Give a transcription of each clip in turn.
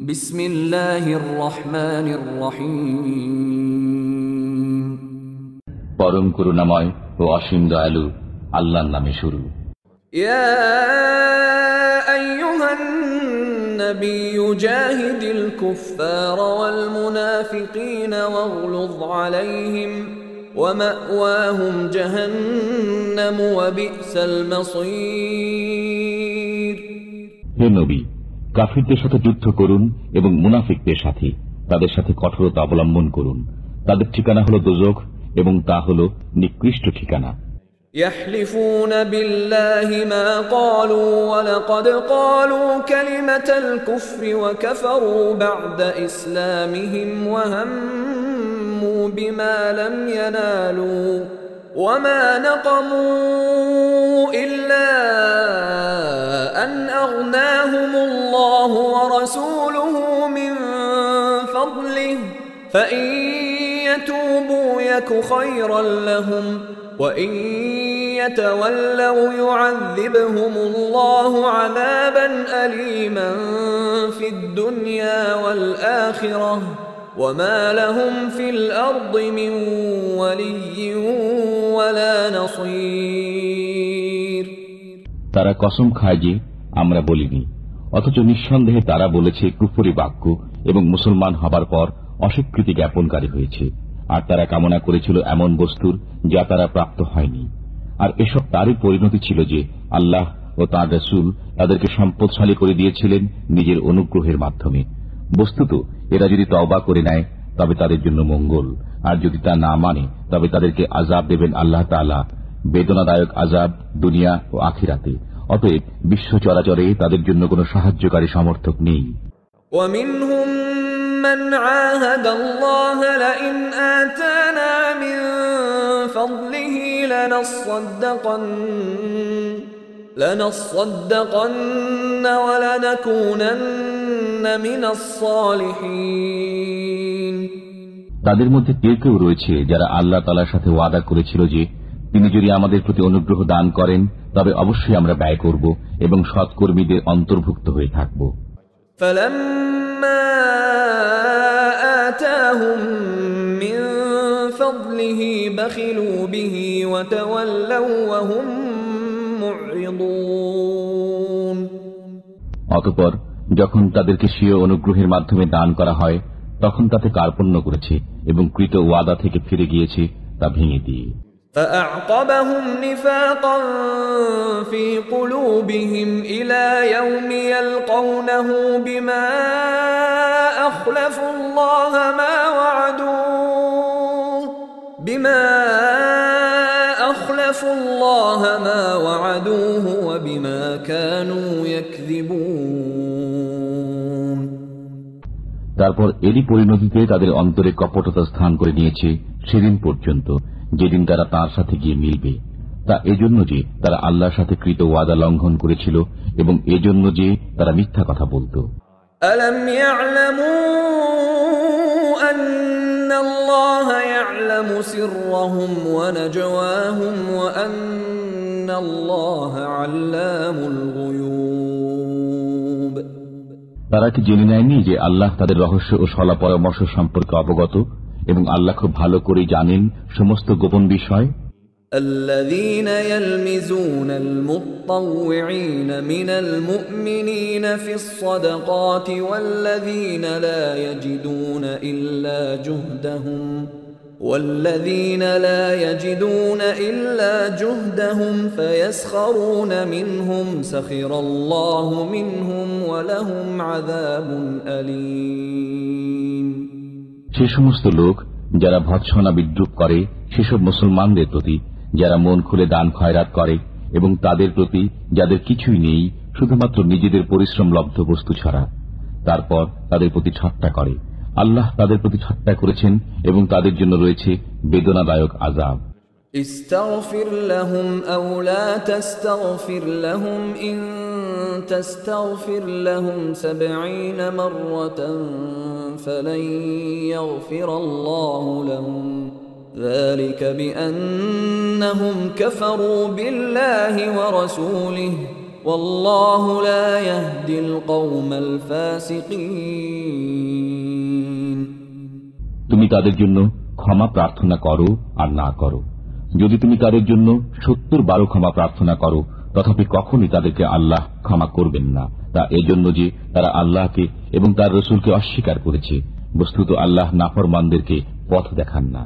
বিসমিল্লাহির রহমানির রহিম। পরম করুণাময় ও অসীম দয়ালু আল্লাহর নামে শুরু। ইয়া আইয়ুহান নাবিয়্যু জাহিদিল কুফফার ওয়াল মুনাফিকিনা ওয়াগলুয আলাইহিম ওয়া মাওয়াহুম জাহান্নাম ওয়া বি'সাল মাসীর। হে নবী, কাফিরদের সাথে যুদ্ধ করুন এবং মুনাফিকদের সাথে তাদের সাথে কঠোরতা অবলম্বন করুন। তাদের ঠিকানা হলো দোজখ এবং তা হলো নিকৃষ্ট ঠিকানা। يحلفون بالله ما قالوا ولقد قالوا كلمة الكفر وكفروا بعد إسلامهم وهموا بما لم ينالوا وما نقموا إلا أن أغناهم الله ورسوله من فضله فإن يتوبوا يك خيرا لهم وإن يتولوا يعذبهم الله عذابا أليما في الدنيا والآخرة وما لهم في الأرض من ولي ولا نصير। তারা কসম খায় যে আমরা বলিনি, অথচ নিঃসন্দেহে তারা বলেছে কুফরি বাক্য এবং মুসলমান হবার পর অস্বীকৃতি জ্ঞাপনকারী হয়েছে। আর তারা কামনা করেছিল এমন বস্তুর যা তারা প্রাপ্ত হয়নি। আর এসব তারই পরিণতি ছিল যে আল্লাহ ও তাঁর রাসূল তাদেরকে সম্পদশালী করে দিয়েছিলেন নিজের অনুগ্রহের মাধ্যমে। বস্তুত এরা যদি তওবা করে নেয় তবে তাদের জন্য মঙ্গল, আর যদি তা না মানে তবে তাদেরকে আযাব দেবেন আল্লাহ তাআলা, বেদনাদায়ক আযাব দুনিয়া ও আখিরাতে। অতএব বিশ্ব চরাচরে তাদের জন্য কোনো সাহায্যকারী সমর্থক নেই। ومنهم من عاهد الله لئن آتانا من فضله لنصدقن ولنكونن من الصالحين। তাদের মধ্যে কেউ কেউ রয়েছে যারা আল্লাহ তাআলার সাথে ওয়াদা করেছিল যে তিনি যদি আমাদের প্রতি অনুগ্রহ দান করেন তবে অবশ্যই আমরা ব্যয় করব এবং সৎকর্মীদের অন্তর্ভুক্ত হয়ে থাকব। فلما آتاهم من فضله بخلوا به وتولوا وهم معرضون। অতঃপর যখন তাদেরকে স্বীয় অনুগ্রহের মাধ্যমে দান করা হয় তখন তাতে কার্পণ্য করেছে এবং কৃত ওয়াদা থেকে ফিরে গিয়েছে তা ভেঙে দিয়ে। فأعقبهم نفاقا في قلوبهم إلى يوم يلقونه بما أخلفوا الله ما وعدوه وبما كانوا يكذبون। তারপর এরই পরিণতিতে তাদের অন্তরে কপটতা স্থান করে নিয়েছে সেদিন পর্যন্ত যেদিন তারা তাঁর সাথে গিয়ে মিলবে। তা এজন্য যে তারা আল্লাহর সাথে কৃত ওয়াদা লঙ্ঘন করেছিল এবং এজন্য যে তারা মিথ্যা কথা বলত। ألم يعلموا أن الله يعلم سرهم ونجواهم وأن الله علام الغيوب। তারা কি জেনে নেয়নি যে আল্লাহ তাদের রহস্য ও সলা পরামর্শ সম্পর্কে অবগত এবং আল্লাহ খুব ভালো করে জানেন সমস্ত গোপন বিষয়। الذين يلمزون المطوعين من المؤمنين في الصدقات والذين لا يجدون إلا جهدهم فيسخرون منهم سخر الله منهم ولهم عذاب أليم। সে সমস্ত লোক যারা ভৎসনা বিদ্রুপ করে সেসব মুসলমানদের প্রতি যারা মন খুলে দান খয়রাত করে এবং তাদের প্রতি যাদের কিছুই নেই শুধুমাত্র নিজেদের পরিশ্রম লব্ধ বস্তু ছাড়া, তারপর তাদের প্রতি ঠাট্টা করে। আল্লাহ তাদের প্রতি ঠাট্টা করেছেন এবং তাদের জন্য রয়েছে বেদনাদায়ক আযাব। استغفر لهم أو لا تستغفر لهم إن تستغفر لهم 70 مرة فلن يغفر الله لهم ذلك بأنهم كفروا بالله ورسوله والله لا يهدي القوم الفاسقين তুমি তাদের জন্য ক্ষমা প্রার্থনা করো আর না করো। যদি তুমি তাদের জন্য 70 বার ক্ষমা প্রার্থনা করো, তথাপি কখনই তাদেরকে আল্লাহ ক্ষমা করবেন না। তা এজন্য যে তারা আল্লাহকে এবং তার রসুলকে অস্বীকার করেছে। বস্তুত আল্লাহ নাফরমানদেরকে পথ দেখান না।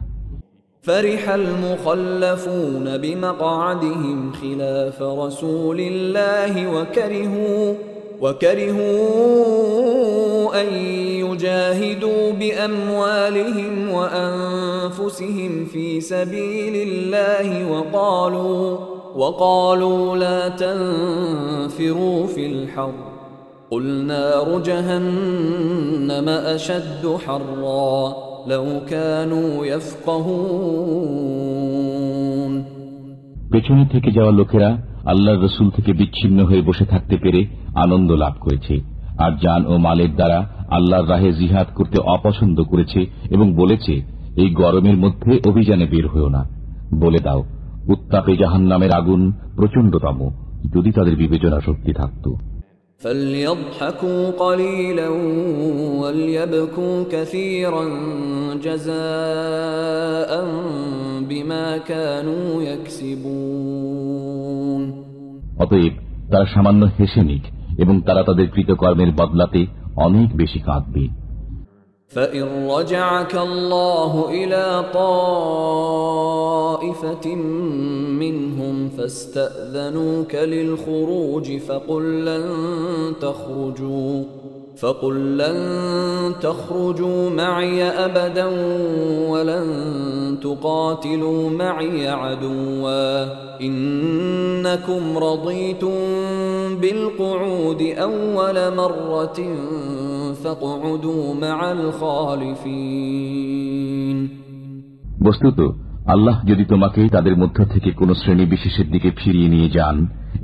فرح المخلفون بمقعدهم خلاف رسول الله وكرهوا أن يجاهدوا بأموالهم وأنفسهم في سبيل الله وقالوا لا تنفروا في الحر قل نار جهنم أشد حرا لو كانوا يفقهون পেছনে থেকে যাওয়া লোকেরা আল্লাহর রসুল থেকে বিচ্ছিন্ন হয়ে বসে থাকতে পেরে আনন্দ লাভ করেছে, আর জান ও মালের দ্বারা আল্লাহর রাহে জিহাদ করতে অপছন্দ করেছে এবং বলেছে, এই গরমের মধ্যে অভিযানে বের হয়েও না। বলে দাও, উত্তাপে জাহান্নামের আগুন প্রচণ্ডতম, যদি তাদের বিবেচনা শক্তি থাকত। فليضحكوا قليلا وليبكوا كثيرا جزاء بما كانوا يكسبون অতএব তারা সামান্য হেসে নিক এবং তারা তাদের কৃতকর্মের বদলাতে অনেক বেশি কাঁদবে। فإن رجعك الله إلى طائفة منهم فاستأذنوك للخروج فقل لن تخرجوا معي أبدا ولن تقاتلوا معي عدوا إنكم رضيتم بالقعود أول مرة فاقعدوا مع الخالفين বস্তুত আল্লাহ যদি তোমাকে তাদের মধ্য থেকে কোন শ্রেণী বিশেষের দিকে ফিরিয়ে নিয়ে যান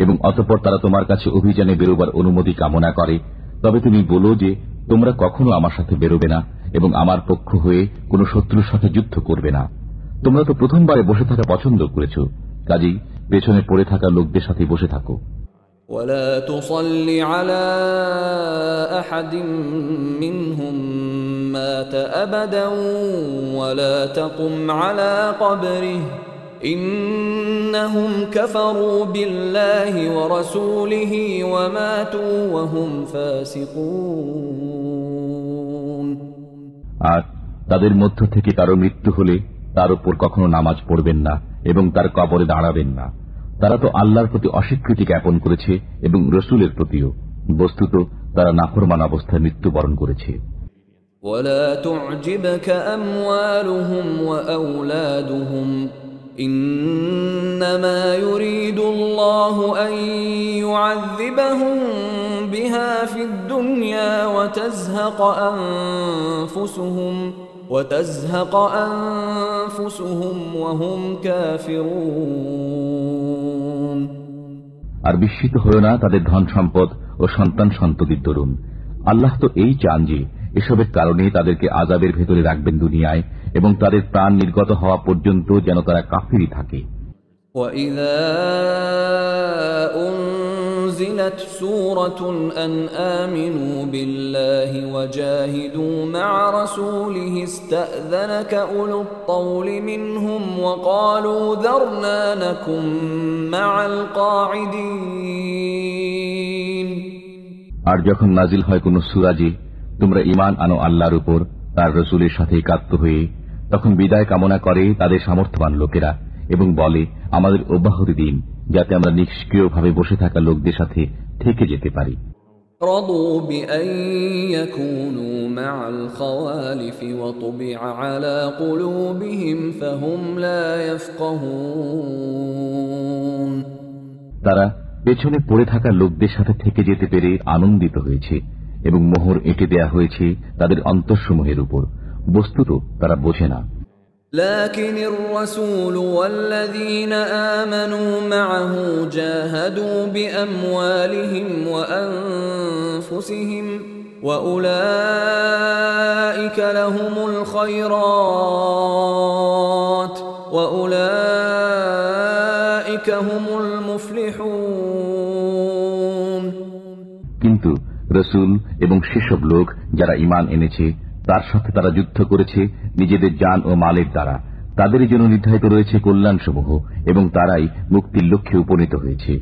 এবং অতঃপর তারা তোমার কাছে অভিযানে বেরোবার অনুমতি কামনা করে, তবে তুমি বলো যে তোমরা কখনো আমার সাথে বেরোবে না এবং আমার পক্ষ হয়ে কোন শত্রুর সাথে যুদ্ধ করবে না। তোমরা তো প্রথমবারে বসে থাকা পছন্দ করেছো, কাজেই পেছনে পড়ে থাকা লোকদের সাথে বসে থাকো। ولا تصل على أحد منهم مات أبدا ولا تقم على قبره إنهم كفروا بالله ورسوله وماتوا وهم فاسقون আর তাদের মধ্য থেকে কারো মৃত্যু হলে তার উপর কখনো নামাজ পড়বেন না এবং তার কবরে দাঁড়াবেন না। তারা তো আল্লাহর প্রতি অস্বীকৃতি জ্ঞাপন করেছে এবং রসুলের প্রতিও। বস্তুত তারা নাফরমান অবস্থায় মৃত্যুবরণ করেছে। ولا تعجبك أموالهم وأولادهم إنما يريد الله أن يعذبهم بها في الدنيا وتزهق أنفسهم وهم كافرون আর বিস্মিত হয়েও না তাদের ধন সম্পদ ও সন্তান সন্ততির দরুন। আল্লাহ তো এই চান যে এসবের কারণে তাদেরকে আযাবের ভেতরে রাখবেন দুনিয়ায় এবং তাদের প্রাণ নির্গত হওয়া পর্যন্ত যেন তারা কাফিরই থাকে। وَإِذَا أُنزِلَتْ سُورَةٌ أَنْ آمِنُوا بِاللَّهِ وَجَاهِدُوا مَعَ رَسُولِهِ اسْتَأْذَنَكَ أُولُو الطَّوْلِ مِنْهُمْ وَقَالُوا ذَرْنَا نَكُن مَّعَ الْقَاعِدِينَ আর যখন নাজিল হয় কোন সূরা যে তোমরা ঈমান আনো আল্লাহর উপর তার রাসূলের সাথে একাত্ম হয়ে, তখন বিদায় কামনা করে তাদের সামর্থ্যবান লোকেরা এবং বলে, আমাদের অব্যাহতি দিন যাতে আমরা নিষ্ক্রিয়ভাবে বসে থাকা লোকদের সাথে থেকে যেতে পারি। رضوا بأن يكونوا مع الخوالف وطبع على قلوبهم فهم لا يفقهون তারা পেছনে পড়ে থাকা লোকদের সাথে থেকে যেতে পেরে আনন্দিত হয়েছে এবং মোহর এঁটে দেয়া হয়েছে তাদের অন্তঃসমূহের উপর। বস্তুত তারা বোঝে না। لكن الرسول والذين آمنوا معه جاهدوا بأموالهم وأنفسهم وأولئك لهم الخيرات وأولئك هم المفلحون রসুল এবং সেসব লোক যারা ঈমান এনেছে তার সাথে তারা যুদ্ধ করেছে নিজেদের জান ও মালের দ্বারা, তাদেরই জন্য নির্ধারিত রয়েছে কল্যাণসমূহ এবং তারাই মুক্তির লক্ষ্যে উপনীত হয়েছে।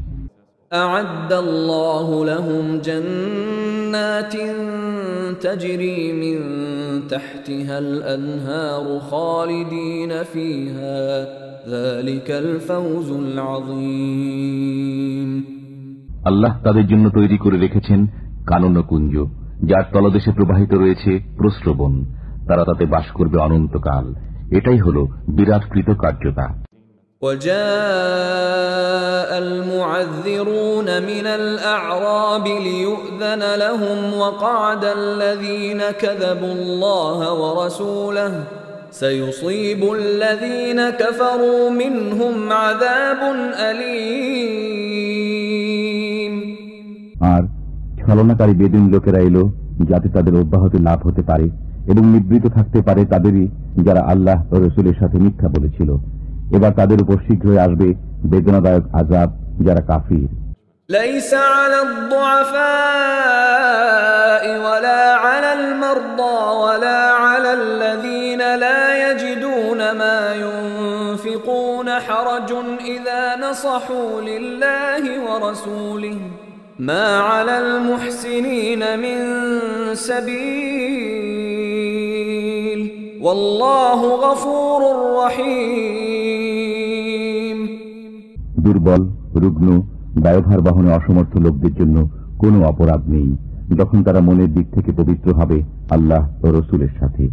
أعد الله لهم جنات تجري من تحتها الأنهار خالدين فيها ذلك الفوز العظيم। আল্লাহ তাদের জন্য তৈরি করে রেখেছেন কাননকুঞ্জ, যার তলদেশে প্রবাহিত রয়েছে প্রস্রবণ, তারা তাতে বাস করবে অনন্তকাল। এটাই হলো বিরাট কৃতকার্যতা। وجاء المعذرون من الأعراب ليؤذن لهم وقعد الذين كذبوا الله ورسوله سيصيب الذين كفروا منهم عذاب أليم। আর ছলনাকারী বেদুইন লোকেরা এলো যাতে তাদের অব্যাহতি লাভ হতে পারে এবং নিবৃত থাকতে পারে তাদেরই যারা আল্লাহ ও রসুলের সাথে মিথ্যা বলেছিল। এবার তাদের উপর শীঘ্রই আসবে বেদনাদায়ক আযাব যারা কাফির। ليس على الضعفاء ولا على المرضى ولا على الذين لا يجدون ما ينفقون حرج إذا نصحوا لله ورسوله ما على المحسنين من سبيل والله غفور رحيم। দুর্বল, রুগ্ন, দায়ভার বহনে অসমর্থ লোকদের জন্য কোনো অপরাধ নেই যখন তারা মনের দিক থেকে পবিত্র হবে আল্লাহ ও রসুলের সাথে।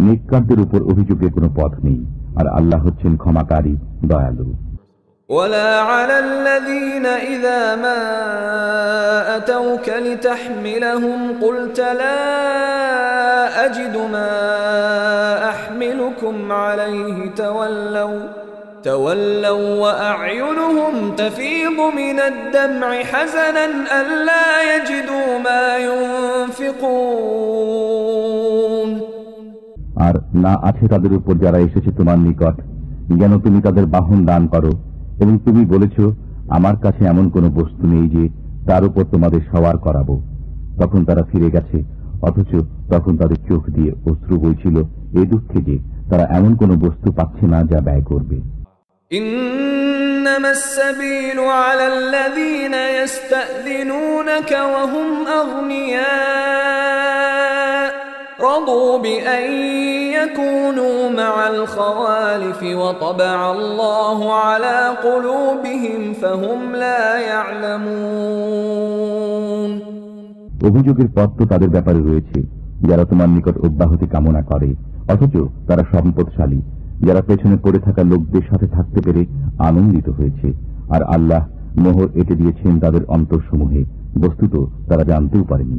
নেককারদের উপর অভিযোগের কোনো পথ নেই, আর আল্লাহ হচ্ছেন ক্ষমাকারী, দয়ালু। ولا على الذين إذا ما أتوك لتحملهم قلت لا أجد ما أحملكم عليه تولوا وأعينهم تفيض من الدمع حزنا ألا يجدوا ما ينفقون। আর না আছে তাদের উপর যারা এসেছে তোমার নিকট যেন তুমি তাদের বাহন দান করো, এবং তুমি বলেছ আমার কাছে এমন কোন বস্তু নেই যে তার উপর তোমাদের সওয়ার করাবো। তখন তারা ফিরে গেছে, অথচ তখন তাদের চোখ দিয়ে অশ্রু বইছিল এই দুঃখে যে তারা এমন কোন বস্তু পাচ্ছে না যা ব্যয় করবে। إنما السبيل على الذين يستأذنونك وهم أغنياء رضوا بأن يكونوا مع الخوالف وطبع الله على قلوبهم فهم لا يعلمون। অভিযোগের পথ তো তাদের ব্যাপারে রয়েছে যারা তোমার নিকট অব্যাহতি কামনা করে, অথচ তারা সম্পদশালী, যারা পেছনে পড়ে থাকা লোকদের সাথে থাকতে পেরে আনন্দিত হয়েছে, আর আল্লাহ মোহর এঁটে দিয়েছেন তাদের অন্তরসমূহে, বস্তুত তারা জানতেও পারেনি।